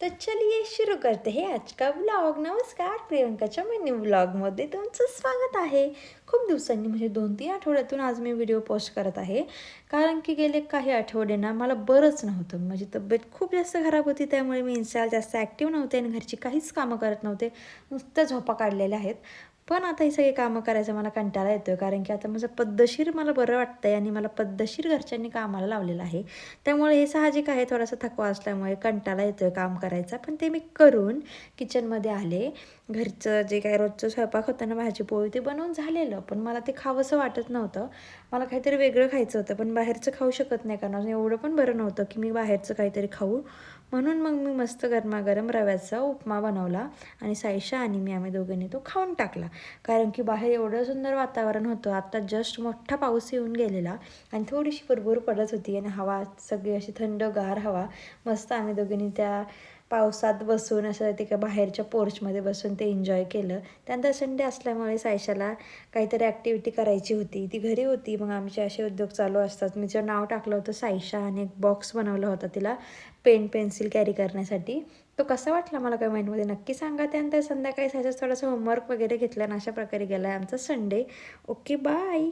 तो चलिए शुरू करते हैं आज का व्लॉग। नमस्कार, प्रियंकाच्या मिनी व्लॉगमध्ये तुमचं स्वागत आहे। खूप दिवसांनी म्हणजे 2-3 आठवड्यातून आज मी व्हिडिओ पोस्ट करत आहे, कारण की गेले काही आठवडे ना मला बरंच नव्हतं। माझी तब्येत खूप जास्त खराब होती, त्यामुळे मी इन्स्टाला जास्त ॲक्टिव्ह नव्हते आणि घरची काहीच कामं करत नव्हते, नुसत्या झोपा काढलेल्या आहेत। पण आता ही सगळी कामं करायचं मला कंटाळा येतो आहे, कारण की आता माझं पद्धतशीर मला बरं वाटतं आहे आणि मला पद्धतशीर घरच्यांनी कामाला लावलेलं आहे। त्यामुळे हे साहजिक आहे, थोडासा थकवा असल्यामुळे कंटाळा येतो आहे काम करायचा। पण ते मी करून किचनमध्ये आले। घरचं जे काही रोजचं स्वयंपाक होतं ना, भाजी पोळी ते बनवून झालेलं, पण मला ते खावंसं वाटत नव्हतं। मला काहीतरी वेगळं खायचं होतं, पण बाहेरचं खाऊ शकत नाही, कारण एवढं पण बरं नव्हतं की मी बाहेरचं काहीतरी खाऊ। म्हणून मग मी मस्त गरमागरम रव्याचा उपमा बनवला आणि सायशा आणि आम्ही दोघांनी तो खाऊन टाकला। कारण की बाहेर एवढं सुंदर वातावरण होतं, आता जस्ट मोठा पाऊस येऊन गेलेला आणि थोडीशी भुरभुर पडत होती आणि हवा सगळी अशी थंडगार हवा। मस्त आम्ही दोघींनी त्या पावसात बसून असं ते का बाहेरच्या पोर्चमध्ये बसून ते एन्जॉय केलं। त्यानंतर संडे असल्यामुळे सायशाला काहीतरी ॲक्टिव्हिटी करायची होती, ती घरी होती। मग आमचे असे उद्योग चालू असतात। मी तिचं नाव टाकलं होतं सायशा आणि एक बॉक्स बनवला होता तिला पेन पेन्सिल कॅरी करण्यासाठी। तो कसा वाटला मला कमेंटमध्ये नक्की सांगा। त्यानंतर संध्याकाळी सायशाचं थोडंसं होमवर्क वगैरे घेतलं आणि अशा प्रकारे गेला आहे आमचा संडे। Okay, bye.